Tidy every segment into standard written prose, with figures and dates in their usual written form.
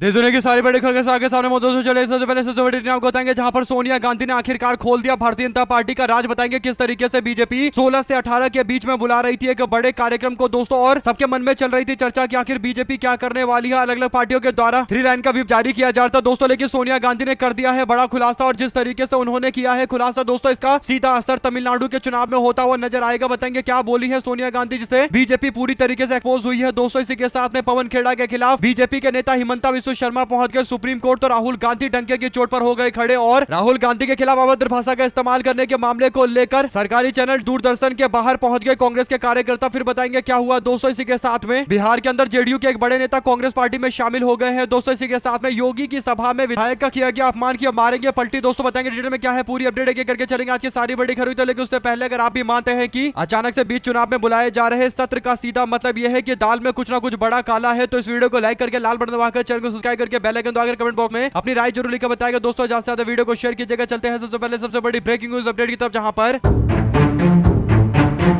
देश दुनिया की सारी बड़ी खबरें आगे सामने मौजूद हो चले। सबसे पहले सबसे बड़ी आपको बताएंगे जहां पर सोनिया गांधी ने आखिरकार खोल दिया भारतीय जनता पार्टी का राज। बताएंगे किस तरीके से बीजेपी 16 से 18 के बीच में बुला रही थी एक बड़े कार्यक्रम को दोस्तों, और सबके मन में चल रही थी चर्चा कि आखिर बीजेपी क्या करने वाली है। अलग अलग पार्टियों के द्वारा 3 लाइन का व्हिप जारी किया जा रहा था दोस्तों, लेकिन सोनिया गांधी ने कर दिया है बड़ा खुलासा, और जिस तरीके से उन्होंने किया है खुलासा दोस्तों, इसका सीधा असर तमिलनाडु के चुनाव में होता हुआ नजर आएगा। बताएंगे क्या बोली है सोनिया गांधी जिसे बीजेपी पूरी तरीके से एक्सपोज हुई है दोस्तों। इसी के साथ में पवन खेड़ा के खिलाफ बीजेपी के नेता हिमंता बिस्वा शर्मा पहुंच गए सुप्रीम कोर्ट, तो राहुल गांधी डंके की चोट पर हो गए खड़े, और राहुल गांधी के खिलाफ अभद्र भाषा का इस्तेमाल करने के मामले को लेकर सरकारी चैनल दूरदर्शन के बाहर पहुंच गए कांग्रेस के कार्यकर्ता। फिर बताएंगे क्या हुआ दोस्तों। इसी के साथ में बिहार के अंदर जेडीयू के एक बड़े नेता कांग्रेस पार्टी में शामिल हो गए हैं दोस्तों। इसी के साथ में योगी की सभा में विधायक का किया गया अपमान किया, मारेंगे पलटी दोस्तों। बताएंगे डिटेल में क्या है, पूरी अपडेट एक करके चलेंगे आज की सारी बड़ी खबरें। लेकिन उससे पहले अगर आप भी मानते हैं कि अचानक से बीच चुनाव में बुलाए जा रहे सत्र का सीधा मतलब यह है कि दाल में कुछ ना कुछ बड़ा काला है, तो इस वीडियो को लाइक करके लाल बटन दबाकर चैनल को सब्सक्राइब करके बेल आइकन दबाकर कमेंट बॉक्स में अपनी राय जरूर लिखकर बताएगा दोस्तों। ज्यादा से ज्यादा वीडियो को शेयर कीजिएगा। चलते हैं सबसे पहले सबसे बड़ी ब्रेकिंग न्यूज अपडेट की तरफ, जहां पर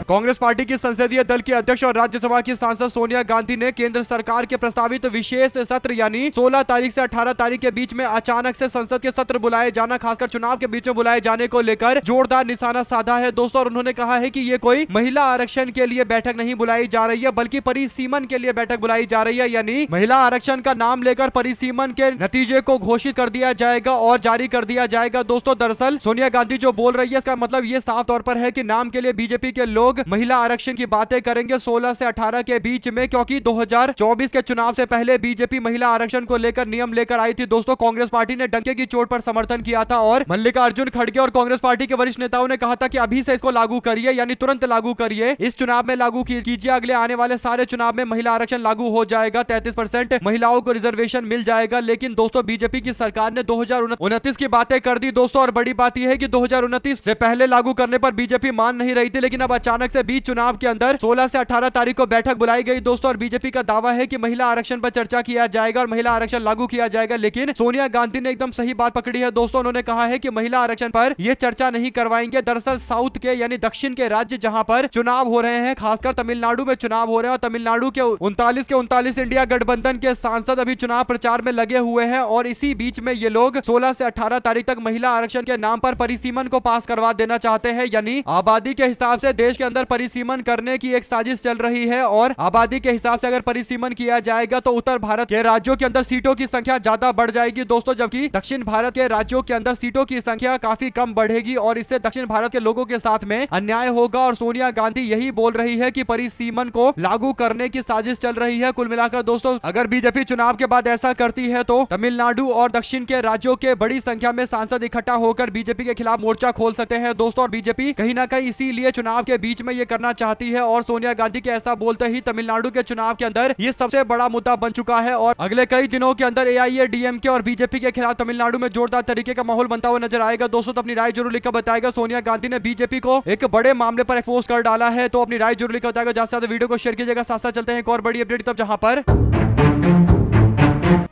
कांग्रेस पार्टी की संसदीय दल की अध्यक्ष और राज्यसभा की सांसद सोनिया गांधी ने केंद्र सरकार के प्रस्तावित विशेष सत्र यानी 16 तारीख से 18 तारीख के बीच में अचानक से संसद के सत्र बुलाए जाना, खासकर चुनाव के बीच में बुलाए जाने को लेकर जोरदार निशाना साधा है दोस्तों। और उन्होंने कहा है कि ये कोई महिला आरक्षण के लिए बैठक नहीं बुलाई जा रही है, बल्कि परिसीमन के लिए बैठक बुलाई जा रही है, यानी महिला आरक्षण का नाम लेकर परिसीमन के नतीजे को घोषित कर दिया जाएगा और जारी कर दिया जाएगा दोस्तों। दरअसल सोनिया गांधी जो बोल रही है इसका मतलब ये साफ तौर पर है कि नाम के लिए बीजेपी के लोग महिला आरक्षण की बातें करेंगे 16 से 18 के बीच में, क्योंकि 2024 के चुनाव से पहले बीजेपी महिला आरक्षण को लेकर नियम लेकर आई थी दोस्तों। कांग्रेस पार्टी ने डंके की चोट पर समर्थन किया था, और मल्लिकार्जुन खड़गे और कांग्रेस पार्टी के वरिष्ठ नेताओं ने कहा था कि अभी से इसको लागू करिए, यानी तुरंत लागू करिए, इस चुनाव में लागू कीजिए, अगले आने वाले सारे चुनाव में महिला आरक्षण लागू हो जाएगा, 33% महिलाओं को रिजर्वेशन मिल जाएगा। लेकिन दोस्तों बीजेपी की सरकार ने 2029 की बातें कर दी दोस्तों, और बड़ी बात यह है कि 2029 से पहले लागू करने पर बीजेपी मान नहीं रही थी, लेकिन अब अचानक से बीच चुनाव के अंदर 16 से 18 तारीख को बैठक बुलाई गई दोस्तों, और बीजेपी का दावा है कि महिला आरक्षण पर चर्चा किया जाएगा और महिला आरक्षण लागू किया जाएगा। लेकिन सोनिया गांधी ने एकदम सही बात पकड़ी है दोस्तों, उन्होंने कहा है कि महिला आरक्षण पर यह चर्चा नहीं करवाएंगे। दरअसल साउथ के यानी दक्षिण के राज्य जहां पर चुनाव हो रहे हैं, खासकर तमिलनाडु में चुनाव हो रहे हैं, और तमिलनाडु के 39 इंडिया गठबंधन के सांसद अभी चुनाव प्रचार में लगे हुए हैं, और इसी बीच में ये लोग 16 से 18 तारीख तक महिला आरक्षण के नाम पर परिसीमन को पास करवा देना चाहते हैं, यानी आबादी के हिसाब से देश के अंदर परिसीमन करने की एक साजिश चल रही है। और आबादी के हिसाब से अगर परिसीमन किया जाएगा तो उत्तर भारत के राज्यों के अंदर सीटों की संख्या ज्यादा बढ़ जाएगी दोस्तों, जबकि दक्षिण भारत के राज्यों के अंदर सीटों की संख्या काफी कम बढ़ेगी, और इससे दक्षिण भारत के लोगों के साथ में अन्याय होगा। और सोनिया गांधी यही बोल रही है कि परिसीमन को लागू करने की साजिश चल रही है। कुल मिलाकर दोस्तों अगर बीजेपी चुनाव के बाद ऐसा करती है तो तमिलनाडु और दक्षिण के राज्यों के बड़ी संख्या में सांसद इकट्ठा होकर बीजेपी के खिलाफ मोर्चा खोल सकते हैं दोस्तों, और बीजेपी कहीं ना कहीं इसीलिए चुनाव के बीच में ये करना चाहती है। और सोनिया गांधी के ऐसा बोलते ही तमिलनाडु के चुनाव के अंदर ये सबसे बड़ा मुद्दा बन चुका है, और अगले कई दिनों के अंदर एआईएडीएमके और बीजेपी के खिलाफ तमिलनाडु में जोरदार तरीके का माहौल बनता हुआ नजर आएगा दोस्तों। तो अपनी राय जरूर लिखकर बताएगा। सोनिया गांधी ने बीजेपी को एक बड़े मामले पर एक्सपोज कर डाला है, तो अपनी राय जरूर लिखकर बताएगा। ज्यादा से ज्यादा वीडियो को शेयर कीजिएगा। साथ साथ चलते हैं एक और बड़ी अपडेट तब, जहां पर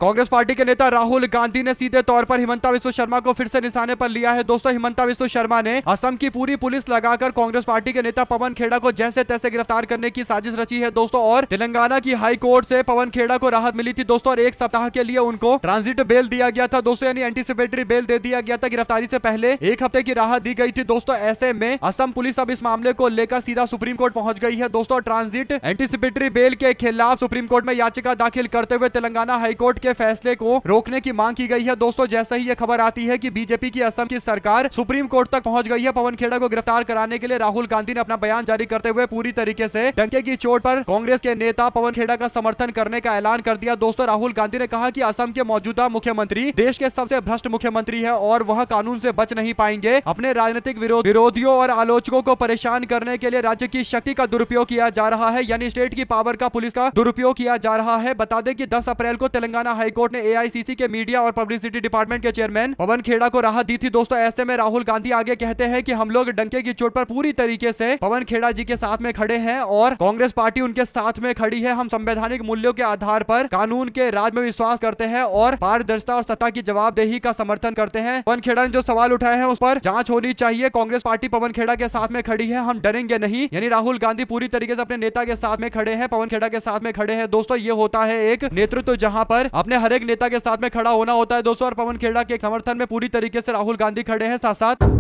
कांग्रेस पार्टी के नेता राहुल गांधी ने सीधे तौर पर हिमंता बिस्वा शर्मा को फिर से निशाने पर लिया है दोस्तों। हिमंता बिस्वा शर्मा ने असम की पूरी पुलिस लगाकर कांग्रेस पार्टी के नेता पवन खेड़ा को जैसे तैसे गिरफ्तार करने की साजिश रची है दोस्तों, और तेलंगाना की हाई कोर्ट से पवन खेड़ा को राहत मिली थी दोस्तों, और एक सप्ताह के लिए उनको ट्रांजिट बेल दिया गया था दोस्तों, यानी एंटीसिपेटरी बेल दे दिया गया था। गिरफ्तारी से पहले एक हफ्ते की राहत दी गई थी दोस्तों। ऐसे में असम पुलिस अब इस मामले को लेकर सीधा सुप्रीम कोर्ट पहुंच गई है दोस्तों। ट्रांजिट एंटीसिपेटरी बेल के खिलाफ सुप्रीम कोर्ट में याचिका दाखिल करते हुए तेलंगाना हाईकोर्ट के फैसले को रोकने की मांग की गई है दोस्तों। जैसे ही यह खबर आती है कि बीजेपी की असम की सरकार सुप्रीम कोर्ट तक पहुंच गई है पवन खेड़ा को गिरफ्तार कराने के लिए, राहुल गांधी ने अपना बयान जारी करते हुए पूरी तरीके से डंके की चोट पर कांग्रेस के नेता पवन खेड़ा का समर्थन करने का ऐलान कर दिया दोस्तों। राहुल गांधी ने कहा कि असम के मौजूदा मुख्यमंत्री देश के सबसे भ्रष्ट मुख्यमंत्री है, और वह कानून से बच नहीं पाएंगे। अपने राजनीतिक विरोधियों और आलोचकों को परेशान करने के लिए राज्य की शक्ति का दुरुपयोग किया जा रहा है, यानी स्टेट की पावर का पुलिस का दुरुपयोग किया जा रहा है। बता दें कि 10 अप्रैल को तेलंगाना हाईकोर्ट ने एआईसीसी के मीडिया और पब्लिसिटी डिपार्टमेंट के चेयरमैन पवन खेड़ा को राहत दी थी दोस्तों। ऐसे में राहुल गांधी आगे कहते हैं कि हम लोग डंके की चोट पर पूरी तरीके से पवन खेड़ा जी के साथ में खड़े हैं, और कांग्रेस पार्टी उनके साथ में खड़ी है। हम संवैधानिक मूल्यों के आधार पर कानून के राज में विश्वास करते हैं, और पारदर्शिता और सत्ता की जवाबदेही का समर्थन करते हैं। पवन खेड़ा ने जो सवाल उठाए हैं उस पर जांच होनी चाहिए। कांग्रेस पार्टी पवन खेड़ा के साथ में खड़ी है, हम डरेंगे नहीं, यानी राहुल गांधी पूरी तरीके से अपने नेता के साथ में खड़े हैं, पवन खेड़ा के साथ में खड़े हैं दोस्तों। ये होता है एक नेतृत्व जहां पर लेकर अपने हर एक नेता के साथ में खड़ा होना होता है दोस्तों। और पवन खेड़ा के समर्थन में पूरी तरीके से राहुल गांधी खड़े हैं। साथ साथ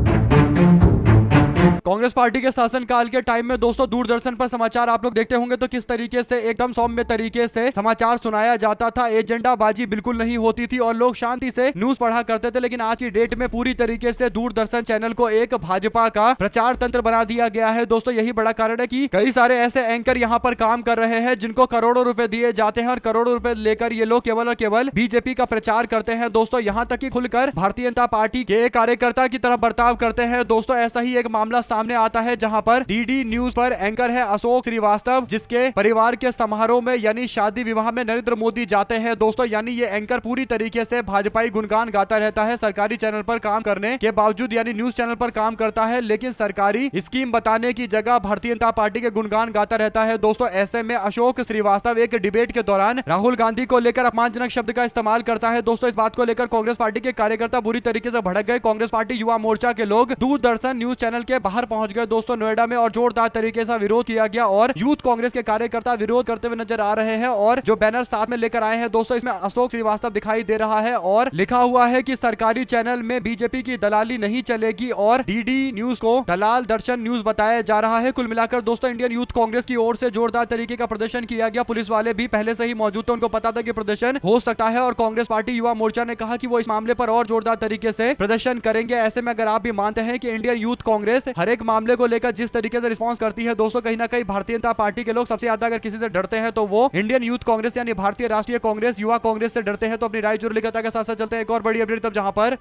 कांग्रेस पार्टी के शासनकाल के टाइम में दोस्तों दूरदर्शन पर समाचार आप लोग देखते होंगे तो किस तरीके से एकदम सौम्य तरीके से समाचार सुनाया जाता था। एजेंडाबाजी बिल्कुल नहीं होती थी और लोग शांति से न्यूज पढ़ा करते थे। लेकिन आज की डेट में पूरी तरीके से दूरदर्शन चैनल को एक भाजपा का प्रचार तंत्र बना दिया गया है दोस्तों। यही बड़ा कारण है कि कई सारे ऐसे एंकर यहाँ पर काम कर रहे हैं जिनको करोड़ों रुपए दिए जाते हैं और करोड़ों रुपए लेकर ये लोग केवल और केवल बीजेपी का प्रचार करते हैं दोस्तों। यहाँ तक कि खुलकर भारतीय जनता पार्टी के कार्यकर्ता की तरह बर्ताव करते हैं दोस्तों। ऐसा ही एक मामला सामने आता है जहां पर डीडी न्यूज पर एंकर है अशोक श्रीवास्तव, जिसके परिवार के समारोह में यानी शादी विवाह में नरेंद्र मोदी जाते हैं दोस्तों। यानी ये एंकर पूरी तरीके से भाजपाई गुणगान गाता रहता है। सरकारी चैनल पर काम करने के बावजूद यानी न्यूज चैनल पर काम करता है लेकिन सरकारी स्कीम बताने की जगह भारतीय जनता पार्टी के गुणगान गाता रहता है दोस्तों। ऐसे में अशोक श्रीवास्तव एक डिबेट के दौरान राहुल गांधी को लेकर अपमानजनक शब्द का इस्तेमाल करता है दोस्तों। इस बात को लेकर कांग्रेस पार्टी के कार्यकर्ता बुरी तरीके से भड़क गए। कांग्रेस पार्टी युवा मोर्चा के लोग दूरदर्शन न्यूज चैनल के बाहर पहुंच गए दोस्तों नोएडा में और जोरदार तरीके से विरोध किया गया और यूथ कांग्रेस के कार्यकर्ता विरोध करते हुए नजर आ रहे हैं। और जो बैनर साथ में लेकर आए हैं दोस्तों इसमें अशोक श्रीवास्तव दिखाई दे रहा है और लिखा हुआ है कि सरकारी चैनल में बीजेपी की दलाली नहीं चलेगी और डीडी न्यूज को दलाल दर्शन न्यूज बताया जा रहा है। कुल मिलाकर दोस्तों इंडियन यूथ कांग्रेस की ओर से जोरदार तरीके का प्रदर्शन किया गया। पुलिस वाले भी पहले से ही मौजूद थे, उनको पता था कि प्रदर्शन हो सकता है और कांग्रेस पार्टी युवा मोर्चा ने कहा कि वो इस मामले पर और जोरदार तरीके से प्रदर्शन करेंगे। ऐसे में अगर आप भी मानते हैं कि इंडियन यूथ कांग्रेस हर एक मामले को लेकर जिस तरीके से रिस्पॉन्स करती है दोस्तों, कहीं ना कहीं भारतीय जनता पार्टी के लोग सबसे ज्यादा अगर किसी से डरते हैं तो वो इंडियन यूथ कांग्रेस यानी भारतीय राष्ट्रीय कांग्रेस युवा कांग्रेस से डरते हैं। तो अपनी राय जरूर लिखा के साथ साथ चलते हैं एक और बड़ी अपडेट तब जहां पर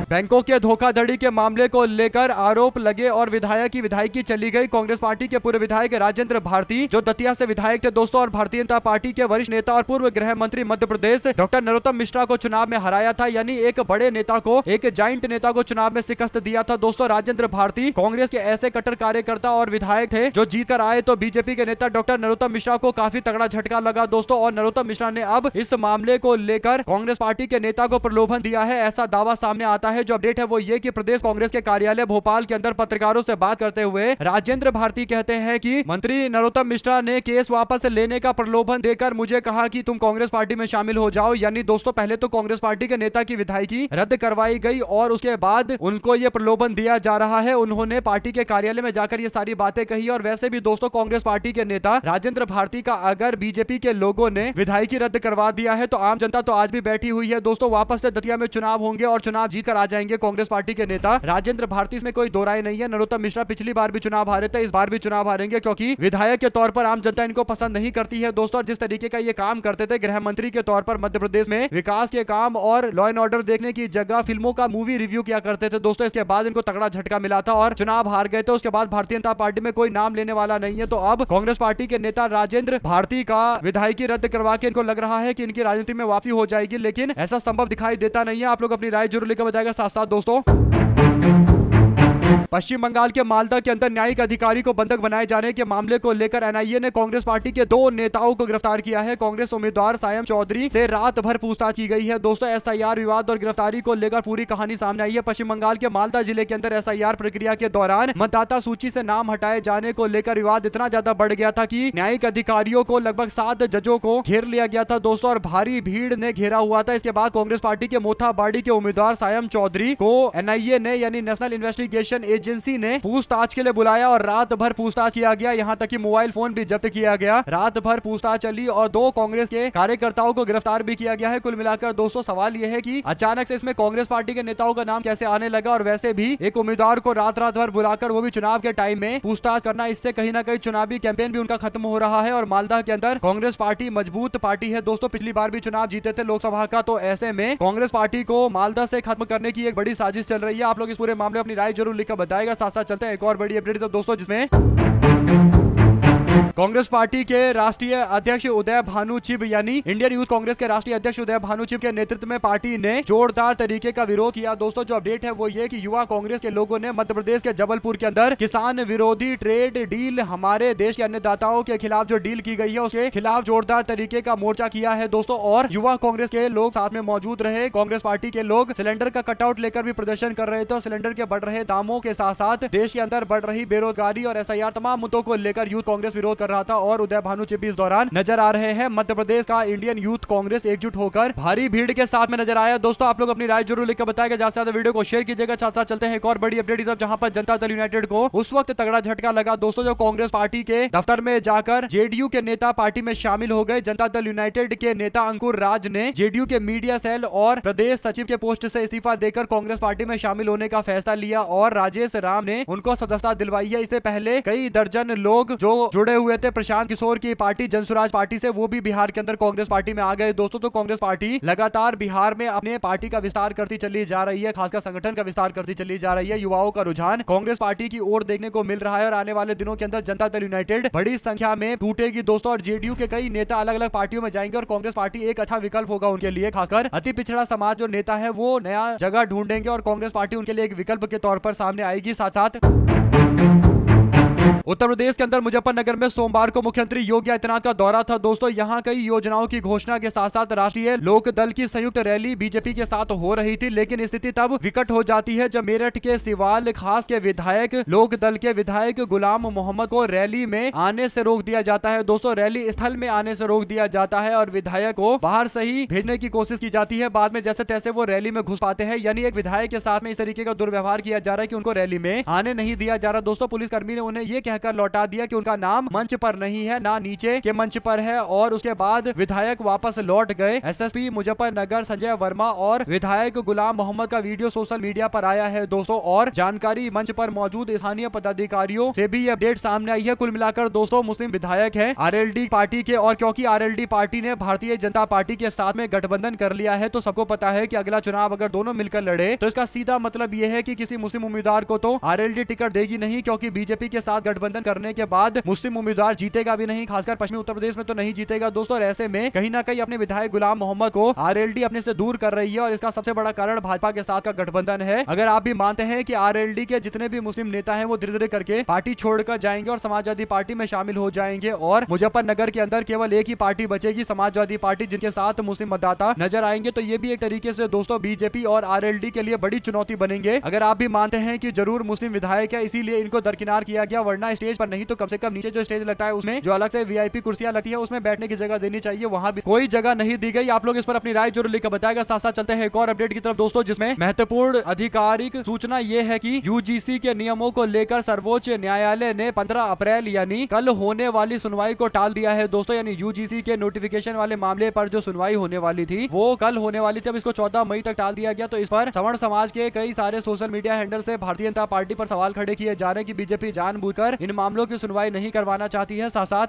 बैंकों के धोखाधड़ी के मामले को लेकर आरोप लगे और विधायक की विधायकी चली गई। कांग्रेस पार्टी के पूर्व विधायक राजेंद्र भारती जो दतिया से विधायक थे दोस्तों और भारतीय जनता पार्टी के वरिष्ठ नेता और पूर्व गृह मंत्री मध्य प्रदेश डॉक्टर नरोत्तम मिश्रा को चुनाव में हराया था। यानी एक बड़े नेता को, एक जाइंट नेता को चुनाव में शिकस्त दिया था दोस्तों। राजेंद्र भारती कांग्रेस के ऐसे कट्टर कार्यकर्ता और विधायक थे जो जीत कर आए तो बीजेपी के नेता डॉक्टर नरोत्तम मिश्रा को काफी तगड़ा झटका लगा दोस्तों। और नरोत्तम मिश्रा ने अब इस मामले को लेकर कांग्रेस पार्टी के नेता को प्रलोभन दिया है, ऐसा दावा सामने आता है। जो अपडेट है वो ये कि प्रदेश कांग्रेस के कार्यालय भोपाल के अंदर पत्रकारों से बात करते हुए राजेंद्र भारती कहते हैं कि मंत्री नरोत्तम मिश्रा ने केस वापस लेने का प्रलोभन देकर मुझे कहा कि तुम कांग्रेस पार्टी में शामिल हो जाओ। यानी दोस्तों पहले तो कांग्रेस पार्टी के नेता की विधायकी रद्द करवाई गई और उसके बाद उनको ये प्रलोभन दिया जा रहा है। उन्होंने पार्टी के कार्यालय में जाकर ये सारी बातें कही। और वैसे भी दोस्तों कांग्रेस पार्टी के नेता राजेंद्र भारती का अगर बीजेपी के लोगों ने विधायकी रद्द करवा दिया है तो आम जनता तो आज भी बैठी हुई है दोस्तों। वापस से दतिया में चुनाव होंगे और चुनाव जीत कर आ जाएंगे कांग्रेस पार्टी के नेता राजेंद्र भारती, इसमें कोई दो राय नहीं है। नरोत्तम मिश्रा पिछली बार भी चुनाव हारे थे, इस बार भी चुनाव हारेंगे क्योंकि विधायक के तौर पर आम जनता इनको पसंद नहीं करती है दोस्तों। जिस तरीके का ये काम करते थे गृह मंत्री के तौर पर मध्य प्रदेश में विकास के काम और लॉ एंड ऑर्डर देखने की जगह फिल्मों का मूवी रिव्यू किया करते थे दोस्तों। इसके बाद इनको तगड़ा झटका मिला था और चुनाव हार गए थे। उसके बाद भारतीय जनता पार्टी में कोई नाम लेने वाला नहीं है। तो अब कांग्रेस पार्टी के नेता राजेंद्र भारती का विधायकी रद्द करवा के इनको लग रहा है कि इनकी राजनीति में वापसी हो जाएगी, लेकिन ऐसा संभव दिखाई देता नहीं है। आप लोग अपनी राय जरूर लेकर बताएगा। साथ साथ दोस्तों पश्चिम बंगाल के मालदा के अंदर न्यायिक अधिकारी को बंधक बनाए जाने के मामले को लेकर एनआईए ने कांग्रेस पार्टी के 2 नेताओं को गिरफ्तार किया है। कांग्रेस उम्मीदवार सायम चौधरी से रात भर पूछताछ की गई है दोस्तों। एसआईआर विवाद और गिरफ्तारी को लेकर पूरी कहानी सामने आई है। पश्चिम बंगाल के मालदा जिले के अंदर एसआईआर प्रक्रिया के दौरान मतदाता सूची से नाम हटाए जाने को लेकर विवाद इतना ज्यादा बढ़ गया था कि न्यायिक अधिकारियों को लगभग 7 जजों को घेर लिया गया था दोस्तों और भारी भीड़ ने घेरा हुआ था। इसके बाद कांग्रेस पार्टी के मोथाबाड़ी के उम्मीदवार सायम चौधरी को एनआईए ने यानी नेशनल इन्वेस्टिगेशन एजेंसी ने पूछताछ के लिए बुलाया और रात भर पूछताछ किया गया। यहां तक कि मोबाइल फोन भी जब्त किया गया। रात भर पूछताछ चली और 2 कांग्रेस के कार्यकर्ताओं को गिरफ्तार भी किया गया है। कुल मिलाकर दोस्तों सवाल यह है कि अचानक से इसमें कांग्रेस पार्टी के नेताओं का नाम कैसे आने लगा और वैसे भी एक उम्मीदवार को रात भर बुलाकर वो भी चुनाव के टाइम में पूछताछ करना, इससे कहीं ना कहीं चुनावी कैंपेन भी उनका खत्म हो रहा है। और मालदा के अंदर कांग्रेस पार्टी मजबूत पार्टी है दोस्तों, पिछली बार भी चुनाव जीते थे लोकसभा का। तो ऐसे में कांग्रेस पार्टी को मालदा से खत्म करने की एक बड़ी साजिश चल रही है। आप लोग इस पूरे मामले अपनी राय जरूर लिखकर बताएगा। साथ साथ चलते हैं एक और बड़ी अपडेट तो दोस्तों जिसमें कांग्रेस पार्टी के राष्ट्रीय अध्यक्ष उदय भानु चिब यानी इंडियन यूथ कांग्रेस के राष्ट्रीय अध्यक्ष उदय भानु चिब के नेतृत्व में पार्टी ने जोरदार तरीके का विरोध किया दोस्तों। जो अपडेट है वो ये कि युवा कांग्रेस के लोगों ने मध्य प्रदेश के जबलपुर के अंदर किसान विरोधी ट्रेड डील, हमारे देश के अन्नदाताओं के खिलाफ जो डील की गई है उसके खिलाफ जोरदार तरीके का मोर्चा किया है दोस्तों। और युवा कांग्रेस के लोग साथ में मौजूद रहे। कांग्रेस पार्टी के लोग सिलेंडर का कटआउट लेकर भी प्रदर्शन कर रहे थे। सिलेंडर के बढ़ रहे दामों के साथ साथ देश के अंदर बढ़ रही बेरोजगारी और एसआईआर तमाम मुद्दों को लेकर यूथ कांग्रेस विरोध विरोध कर रहा था और उदय भानु चिप्पी इस दौरान नजर आ रहे हैं। मध्य प्रदेश का इंडियन यूथ कांग्रेस एकजुट होकर भारी भीड़ के साथ में नजर आया। दोस्तों आप लोग अपनी राय जरूर लिखकर बताएगा, ज्यादा से ज्यादा वीडियो को शेयर कीजिएगा। साथ साथ चलते हैं एक और बड़ी अपडेट जहां पर जनता दल यूनाइटेड को उस वक्त तगड़ा झटका लगा दोस्तों, जो कांग्रेस पार्टी के दफ्तर में जाकर जेडीयू के नेता पार्टी में शामिल हो गए। जनता दल यूनाइटेड के नेता अंकुर राज ने जेडीयू के मीडिया सेल और प्रदेश सचिव के पोस्ट से इस्तीफा देकर कांग्रेस पार्टी में शामिल होने का फैसला लिया और राजेश राम ने उनको सदस्यता दिलवाई है। इससे पहले कई दर्जन लोग जो जुड़े हुए थे प्रशांत किशोर की पार्टी जनसुराज पार्टी से, वो भी बिहार के अंदर कांग्रेस पार्टी में आ गए। दोस्तों तो कांग्रेस पार्टी लगातार बिहार में अपने पार्टी का विस्तार करती चली जा रही है, खासकर संगठन का विस्तार करती चली जा रही है। युवाओं का रुझान कांग्रेस पार्टी की ओर देखने को मिल रहा है और आने वाले दिनों के अंदर जनता दल यूनाइटेड बड़ी संख्या में टूटेगी दोस्तों, और जेडीयू के कई नेता अलग अलग पार्टियों में जाएंगे और कांग्रेस पार्टी एक अच्छा विकल्प होगा उनके लिए। खासकर अति पिछड़ा समाज जो नेता है वो नया जगह ढूंढेंगे और कांग्रेस पार्टी उनके लिए एक विकल्प के तौर पर सामने आएगी। साथ साथ उत्तर प्रदेश के अंदर मुजफ्फरनगर में सोमवार को मुख्यमंत्री योगी आदित्यनाथ का दौरा था दोस्तों। यहां कई योजनाओं की घोषणा के साथ साथ राष्ट्रीय लोक दल की संयुक्त रैली बीजेपी के साथ हो रही थी, लेकिन स्थिति तब विकट हो जाती है जब मेरठ के सिवाल खास के विधायक लोक दल के विधायक गुलाम मोहम्मद को रैली में आने से रोक दिया जाता है दोस्तों। रैली स्थल में आने से रोक दिया जाता है और विधायक को बाहर से ही भेजने की कोशिश की जाती है। बाद में जैसे तैसे वो रैली में घुस पाते हैं, यानी एक विधायक के साथ में इस तरीके का दुर्व्यवहार किया जा रहा है कि उनको रैली में आने नहीं दिया जा रहा दोस्तों। पुलिसकर्मी ने उन्हें यह कहकर लौटा दिया कि उनका नाम मंच पर नहीं है, ना नीचे के मंच पर है, और उसके बाद विधायक वापस लौट गए। एसएसपी मुजफ्फरनगर संजय वर्मा और विधायक गुलाम मोहम्मद का वीडियो सोशल मीडिया पर आया है दोस्तों, और जानकारी मंच पर मौजूद स्थानीय पदाधिकारियों से भी अपडेट सामने आई है। कुल मिलाकर दोस्तों मुस्लिम विधायक है आरएलडी पार्टी के, और क्योंकि आरएलडी पार्टी ने भारतीय जनता पार्टी के साथ में गठबंधन कर लिया है तो सबको पता है कि अगला चुनाव अगर दोनों मिलकर लड़े तो इसका सीधा मतलब यह है कि किसी मुस्लिम उम्मीदवार को तो आरएलडी टिकट देगी नहीं, क्योंकि बीजेपी के साथ गठबंधन करने के बाद मुस्लिम उम्मीदवार जीतेगा भी नहीं, खासकर पश्चिमी उत्तर प्रदेश में तो नहीं जीतेगा दोस्तों। और ऐसे में कहीं ना कहीं अपने विधायक गुलाम मोहम्मद को आरएलडी अपने से दूर कर रही है और इसका सबसे बड़ा कारण भाजपा के साथ का गठबंधन है। अगर आप भी मानते हैं कि आरएलडी के जितने भी मुस्लिम नेता हैं वो धीरे धीरे करके पार्टी छोड़कर जाएंगे और समाजवादी पार्टी में शामिल हो जाएंगे और मुजफ्फरनगर के अंदर केवल एक ही पार्टी बचेगी, समाजवादी पार्टी, जिनके साथ मुस्लिम मतदाता नजर आएंगे, तो ये भी एक तरीके से दोस्तों बीजेपी और आरएलडी के लिए बड़ी चुनौती बनेंगे। अगर आप भी मानते हैं कि जरूर मुस्लिम विधायक है इसीलिए इनको दरकिनार किया गया, वरना स्टेज पर नहीं तो कम से कम नीचे जो स्टेज लगता है उसमें जो अलग से वीआईपी कुर्सियां लगती है उसमें बैठने की जगह देनी चाहिए, वहां भी कोई जगह नहीं दी गई। आप लोग इस पर अपनी राय जरूर लिखकर बताएगा। साथ साथ चलते हैं एक और अपडेट की तरफ दोस्तों, जिसमें महत्वपूर्ण आधिकारिक सूचना यह है कि यूजीसी के नियमों को लेकर सर्वोच्च न्यायालय ने 15 अप्रैल यानी कल होने वाली सुनवाई को टाल दिया है दोस्तों। यानी यूजीसी के नोटिफिकेशन वाले मामले पर जो सुनवाई होने वाली थी वो कल होने वाली थी, अब इसको 14 मई तक टाल दिया गया। तो इस पर सवर्ण समाज के कई सारे सोशल मीडिया हैंडल से भारतीय जनता पार्टी पर सवाल खड़े किए जा रहे हैं कि बीजेपी जानबूझकर इन मामलों की सुनवाई नहीं करवाना चाहती है। साथ साथ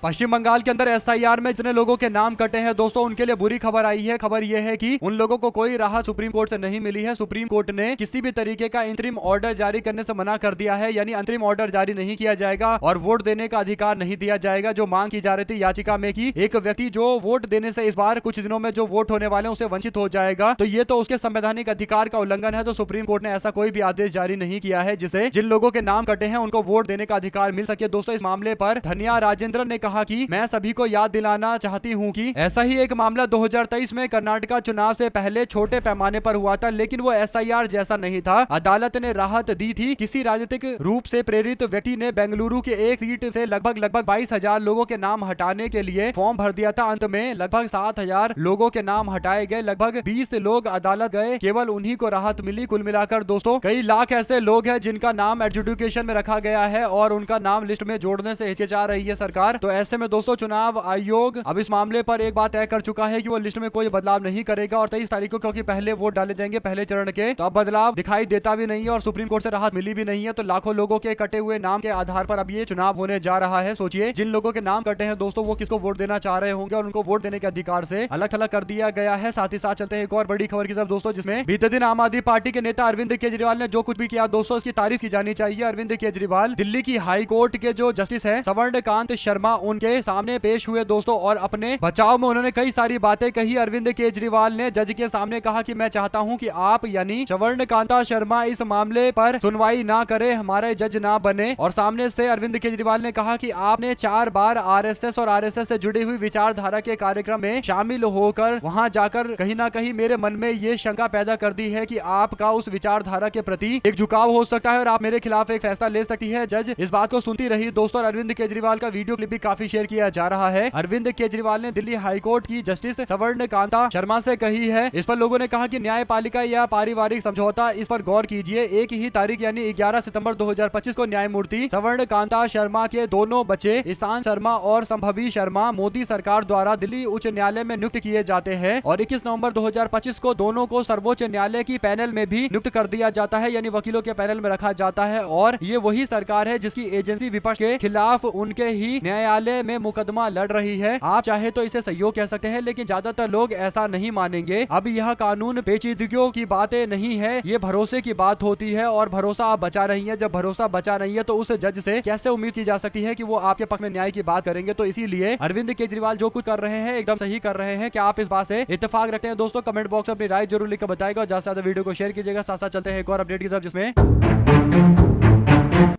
पश्चिम बंगाल के अंदर एसआईआर में जितने लोगों के नाम कटे हैं दोस्तों उनके लिए बुरी खबर आई है। खबर यह है कि उन लोगों को कोई राहत सुप्रीम कोर्ट से नहीं मिली है। सुप्रीम कोर्ट ने किसी भी तरीके का इंतरिम ऑर्डर जारी करने से मना कर दिया है, यानी अंतरिम ऑर्डर जारी नहीं किया जाएगा और वोट देने का अधिकार नहीं दिया जाएगा। जो मांग की जा रही थी याचिका में कि एक व्यक्ति जो वोट देने से इस बार कुछ दिनों में जो वोट होने वाले हैं उसे वंचित हो जाएगा, तो ये तो उसके संवैधानिक अधिकार का उल्लंघन है। तो सुप्रीम कोर्ट ने ऐसा कोई भी आदेश जारी नहीं किया है जिसे जिन लोगों के नाम कटे हैं उनको वोट देने का अधिकार मिल सके। दोस्तों इस मामले पर धनिया राजेंद्र ने कहा कि मैं सभी को याद दिलाना चाहती हूं कि ऐसा ही एक मामला 2023 में कर्नाटका चुनाव से पहले छोटे पैमाने पर हुआ था, लेकिन वो एसआईआर जैसा नहीं था। अदालत ने राहत दी थी। किसी राजनीतिक रूप से प्रेरित व्यक्ति ने बेंगलुरु के एक सीट से लगभग 22,000 लोगों के नाम हटाने के लिए फॉर्म भर दिया था। अंत में लगभग 7,000 लोगों के नाम हटाए गए, लगभग 20 लोग अदालत गए, केवल उन्हीं को राहत मिली। कुल मिलाकर दोस्तों कई लाख ऐसे लोग हैं जिनका नाम एडजुडिकेशन में रखा गया है और उनका नाम लिस्ट में जोड़ने से हिचकिचा रही है सरकार। तो ऐसे में दोस्तों चुनाव आयोग अब इस मामले पर एक बात तय कर चुका है कि वो लिस्ट में कोई बदलाव नहीं करेगा और 23 तारीख को क्योंकि पहले वोट डाले जाएंगे पहले चरण के, तो अब बदलाव दिखाई देता भी नहीं है और सुप्रीम कोर्ट से राहत मिली भी नहीं है। तो लाखों लोगों के कटे हुए नाम के आधार पर अब ये चुनाव होने जा रहा है। सोचिए जिन लोगों के नाम कटे हैं दोस्तों वो किसको वोट देना चाह रहे होंगे और उनको वोट देने के अधिकार से अलग थलग कर दिया गया है। साथ ही साथ चलते हैं एक और बड़ी खबर की तरफ दोस्तों, जिसमें बीते दिन आम आदमी पार्टी के नेता अरविंद केजरीवाल ने जो कुछ भी किया दोस्तों उसकी तारीफ की जानी चाहिए। अरविंद केजरीवाल दिल्ली की हाई कोर्ट के जो जस्टिस है स्वर्णकांत शर्मा उनके सामने पेश हुए दोस्तों और अपने बचाव में उन्होंने कई सारी बातें कही। अरविंद केजरीवाल ने जज के सामने कहा कि मैं चाहता हूं कि आप यानी स्वर्णकांता शर्मा इस मामले पर सुनवाई ना करे, हमारे जज ना बने। और सामने से अरविंद केजरीवाल ने कहा कि आपने 4 बार आरएसएस और आरएसएस से जुड़ी हुई विचारधारा के कार्यक्रम में शामिल होकर वहां जाकर कहीं ना कहीं मेरे मन में ये शंका पैदा कर दी है कि आपका उस विचारधारा के प्रति एक झुकाव हो सकता है और आप मेरे खिलाफ एक फैसला ले सकती है। जज इस बात को सुनती रही दोस्तों और अरविंद केजरीवाल का वीडियो क्लिप भी काफी शेयर किया जा रहा है। अरविंद केजरीवाल ने दिल्ली हाईकोर्ट की जस्टिस स्वर्णकांता शर्मा से कही है। इस पर लोगों ने कहा कि न्यायपालिका या पारिवारिक समझौता, इस पर गौर कीजिए। एक ही तारीख यानी 11 सितंबर 2025 को न्यायमूर्ति स्वर्णकांता शर्मा के दोनों बच्चे ईशान शर्मा और संभवी शर्मा मोदी सरकार द्वारा दिल्ली उच्च न्यायालय में नियुक्त किए जाते हैं और 21 नवंबर 2025 को दोनों को सर्वोच्च न्यायालय की पैनल में भी नियुक्त कर दिया जाता है, यानी वकीलों के पैनल में रखा जाता है। और ये वही सरकार है जिसकी एजेंसी विपक्ष के खिलाफ उनके ही न्यायालय में मुकदमा लड़ रही है। आप चाहे तो इसे सहयोग कह सकते हैं, लेकिन ज्यादातर लोग ऐसा नहीं मानेंगे। अब यह कानून पेचीदगियों की बातें नहीं है, ये भरोसे की बात होती है और भरोसा आप बचा रही है। जब भरोसा बचा नहीं है तो उस जज से कैसे उम्मीद की जा सकती है कि वो आपके पक्ष में न्याय की बात करेंगे। तो इसीलिए अरविंद केजरीवाल जो कुछ कर रहे हैं एकदम सही कर रहे हैं। क्या आप इस बात से इत्तेफाक रखते हैं दोस्तों? कमेंट बॉक्स में अपनी राय जरूर लिखकर बताएगा और ज्यादा से ज्यादा वीडियो को शेयर कीजिएगा। साथ साथ चलते हैं एक और अपडेट की तरफ, जिसमें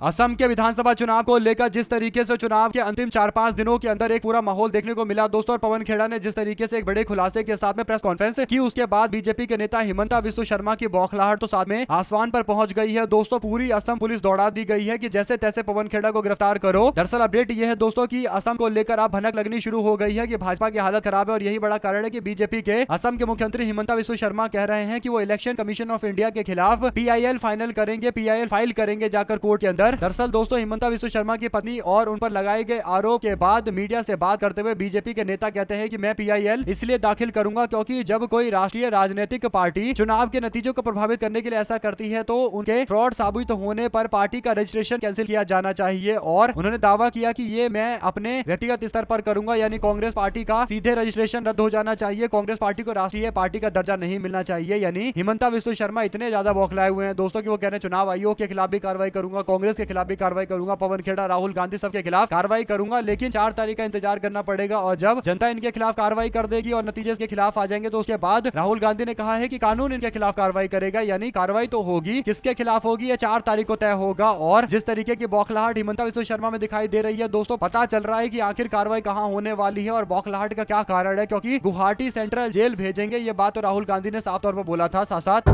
असम के विधानसभा चुनाव को लेकर जिस तरीके से चुनाव के अंतिम 4-5 दिनों के अंदर एक पूरा माहौल देखने को मिला दोस्तों और पवन खेड़ा ने जिस तरीके से एक बड़े खुलासे के साथ में प्रेस कॉन्फ्रेंस की, उसके बाद बीजेपी के नेता हिमंता बिस्वा शर्मा की बौखलाहट तो साथ में आसमान पर पहुंच गई है दोस्तों। पूरी असम पुलिस दौड़ा दी गई है कि जैसे तैसे पवन खेड़ा को गिरफ्तार करो। दरअसल अपडेट यह है दोस्तों की असम को लेकर अब भनक लगनी शुरू हो गई है कि भाजपा की हालत खराब है और यही बड़ा कारण है कि बीजेपी के असम के मुख्यमंत्री हिमंता बिस्वा शर्मा कह रहे हैं कि वो इलेक्शन कमीशन ऑफ इंडिया के खिलाफ PIL फाइल करेंगे जाकर कोर्ट के अंदर। दरअसल दोस्तों हिमंता बिस्वा शर्मा की पत्नी और उन पर लगाए गए आरोप के बाद मीडिया से बात करते हुए बीजेपी के नेता कहते हैं कि मैं PIL इसलिए दाखिल करूंगा क्योंकि जब कोई राष्ट्रीय राजनीतिक पार्टी चुनाव के नतीजों को प्रभावित करने के लिए ऐसा करती है तो उनके फ्रॉड साबित होने पर पार्टी का रजिस्ट्रेशन कैंसिल किया जाना चाहिए। और उन्होंने दावा किया कि ये मैं अपने व्यक्तिगत स्तर पर करूंगा, यानी कांग्रेस पार्टी का सीधे रजिस्ट्रेशन रद्द हो जाना चाहिए, कांग्रेस पार्टी को राष्ट्रीय पार्टी का दर्जा नहीं मिलना चाहिए। यानी हिमंता बिस्वा शर्मा इतने ज्यादा बौखलाए हुए हैं दोस्तों कि वो कह रहे हैं चुनाव आयोग के खिलाफ भी कार्रवाई करूंगा, कांग्रेस के खिलाफ भी कार्रवाई करूंगा, पवन खेड़ा, राहुल गांधी सबके खिलाफ कार्रवाई करूंगा, लेकिन 4 तारीख का इंतजार करना पड़ेगा। और जब जनता इनके खिलाफ कार्रवाई कर देगी और नतीजे इसके खिलाफ आ जाएंगे तो उसके बाद राहुल गांधी ने कहा है कि कानून इनके खिलाफ कार्रवाई करेगा, यानी कार्रवाई तो होगी, किसके खिलाफ होगी ये 4 तारीख को तय होगा। और जिस तरीके की बौखलाहट हिमंता बिस्वा शर्मा में दिखाई दे रही है दोस्तों, पता चल रहा है कि आखिर कार्रवाई कहां होने वाली है और बौखलाहट का क्या कारण है, क्योंकि गुवाहाटी सेंट्रल जेल भेजेंगे ये बात तो राहुल गांधी ने साफ तौर पर बोला था। साथ साथ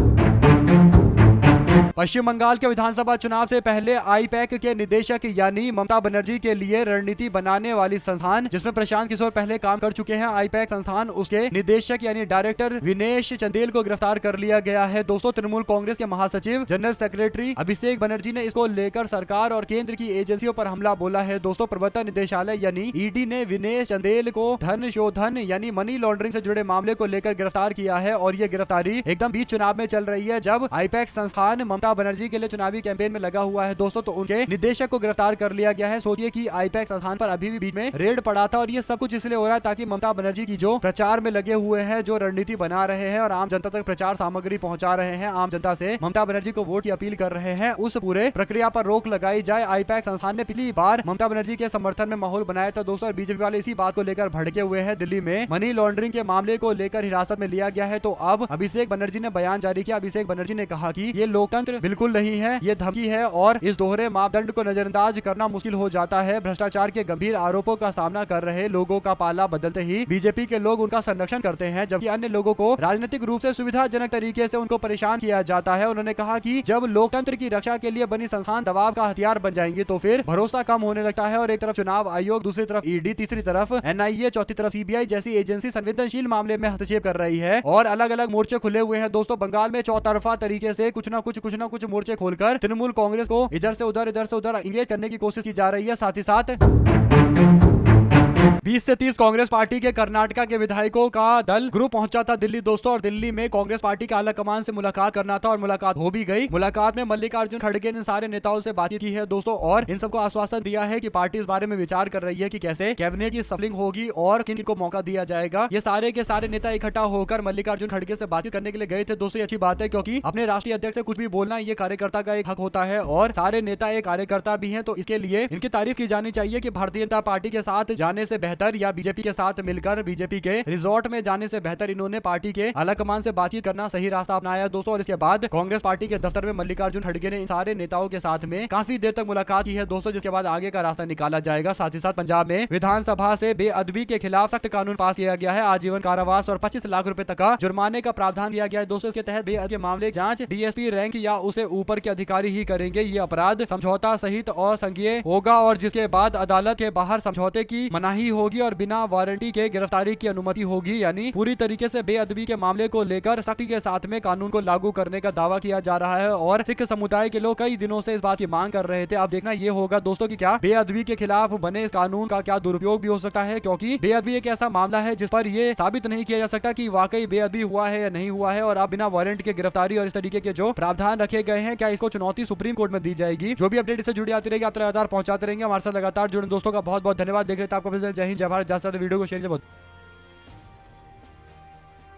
पश्चिम बंगाल के विधानसभा चुनाव से पहले आईपैक के निदेशक यानी ममता बनर्जी के लिए रणनीति बनाने वाली संस्थान जिसमें प्रशांत किशोर पहले काम कर चुके हैं, आईपैक संस्थान, उसके निदेशक यानी डायरेक्टर विनेश चंदेल को गिरफ्तार कर लिया गया है दोस्तों। तृणमूल कांग्रेस के महासचिव जनरल सेक्रेटरी अभिषेक बनर्जी ने इसको लेकर सरकार और केंद्र की एजेंसियों पर हमला बोला है दोस्तों। प्रवर्तन निदेशालय यानी ईडी ने विनेश चंदेल को धन शोधन यानी मनी लॉन्ड्रिंग से जुड़े मामले को लेकर गिरफ्तार किया है और ये गिरफ्तारी एकदम बीच चुनाव में चल रही है जब आईपैक संस्थान ममता बनर्जी के लिए चुनावी कैंपेन में लगा हुआ है दोस्तों। तो उनके निदेशक को गिरफ्तार कर लिया गया है। सोचिए कि आईपैक संस्थान पर अभी भी बीच में रेड पड़ा था और ये सब कुछ इसलिए हो रहा है ताकि ममता बनर्जी की जो प्रचार में लगे हुए हैं, जो रणनीति बना रहे हैं और आम जनता तक प्रचार सामग्री पहुंचा रहे हैं, आम जनता से ममता बनर्जी को वोट की अपील कर रहे हैं, उस पूरे प्रक्रिया पर रोक लगाई जाए। आईपैक संस्थान ने पिछली बार ममता बनर्जी के समर्थन में माहौल बनाया था दोस्तों और बीजेपी वाले इसी बात को लेकर भड़के हुए हैं। दिल्ली में मनी लॉन्ड्रिंग के मामले को लेकर हिरासत में लिया गया है। तो अब अभिषेक बनर्जी ने बयान जारी किया। अभिषेक बनर्जी ने कहा कि ये लोकतंत्र बिल्कुल नहीं है, ये धमकी है और इस दोहरे मापदंड को नजरअंदाज करना मुश्किल हो जाता है। भ्रष्टाचार के गंभीर आरोपों का सामना कर रहे लोगों का पाला बदलते ही बीजेपी के लोग उनका संरक्षण करते हैं, जबकि अन्य लोगों को राजनीतिक रूप से सुविधाजनक तरीके से उनको परेशान किया जाता है। उन्होंने कहा कि जब लोकतंत्र की रक्षा के लिए बनी संस्थान दबाव का हथियार बन जाएंगी तो फिर भरोसा कम होने लगता है और एक तरफ चुनाव आयोग, दूसरी तरफ ईडी, तीसरी तरफ NIA, चौथी तरफ CBI जैसी एजेंसी संवेदनशील मामले में हस्तक्षेप कर रही है और अलग अलग मोर्चे खुले हुए हैं दोस्तों। बंगाल में चौतरफा तरीके से कुछ ना कुछ मोर्चे खोलकर तृणमूल कांग्रेस को इधर से उधर इंगेज करने की कोशिश की जा रही है। साथ ही साथ 20 से 30 कांग्रेस पार्टी के कर्नाटका के विधायकों का दल ग्रुप पहुंचा था दिल्ली दोस्तों, और दिल्ली में कांग्रेस पार्टी के आला कमान से मुलाकात करना था और मुलाकात हो भी गई। मुलाकात में मल्लिकार्जुन खड़गे ने सारे नेताओं से बातचीत की है दोस्तों, और इन सबको आश्वासन दिया है कि पार्टी इस बारे में विचार कर रही है कि कैसे कैबिनेट की सफलिंग होगी और किन को मौका दिया जाएगा। ये सारे के सारे नेता इकट्ठा होकर मल्लिकार्जुन खड़गे से बातचीत करने के लिए गए थे दोस्तों। ये अच्छी बात है क्योंकि अपने राष्ट्रीय अध्यक्ष से कुछ भी बोलना ये कार्यकर्ता का एक हक होता है, और सारे नेता एक कार्यकर्ता भी हैं, तो इसके लिए इनकी तारीफ की जानी चाहिए कि भारतीय जनता पार्टी के साथ जाने से बेहतर या बीजेपी के साथ मिलकर बीजेपी के रिजॉर्ट में जाने से बेहतर इन्होंने पार्टी के आलाकमान से बातचीत करना सही रास्ता अपनाया दोस्तों। और इसके बाद कांग्रेस पार्टी के दफ्तर में मल्लिकार्जुन खड़गे ने इन सारे नेताओं के साथ में काफी देर तक मुलाकात की है दोस्तों, जिसके बाद आगे का रास्ता निकाला जाएगा। साथ ही साथ पंजाब में विधानसभा से बेअदबी के खिलाफ सख्त कानून पास किया गया है। आजीवन कारावास और 25 लाख रुपए तक का जुर्माने का प्रावधान दिया गया है दोस्तों। इसके तहत बेअदबी के मामले जांच डीएसपी रैंक या उसे ऊपर के अधिकारी ही करेंगे। ये अपराध समझौता सहित और संज्ञेय होगा, और जिसके बाद अदालत के बाहर समझौते की मनाही होगी और बिना वारंटी के गिरफ्तारी की अनुमति होगी। यानी पूरी तरीके से बेअदबी के मामले को लेकर सख्ती के साथ में कानून को लागू करने का दावा किया जा रहा है, और सिख समुदाय के लोग कई दिनों से इस बात की मांग कर रहे थे। अब देखना ये होगा दोस्तों कि क्या बेअदबी के खिलाफ बने इस कानून का क्या दुरुपयोग भी हो सकता है, क्योंकि बेअदबी एक ऐसा मामला है जिस पर यह साबित नहीं किया जा सकता कि वाकई बेअदबी हुआ है या नहीं हुआ है, और अब बिना वारंट के गिरफ्तारी और इस तरीके के जो प्रावधान रखे गए हैं, क्या इसको चुनौती सुप्रीम कोर्ट में दी जाएगी। जो भी अपडेट इससे जुड़ी आती रहेगी आप लगातार पहुंचाते रहेंगे। हमारे साथ लगातार जुड़े दोस्तों का बहुत बहुत धन्यवाद। देख रहे थे आपको जय हिंद, जय भारत। वीडियो को शेयर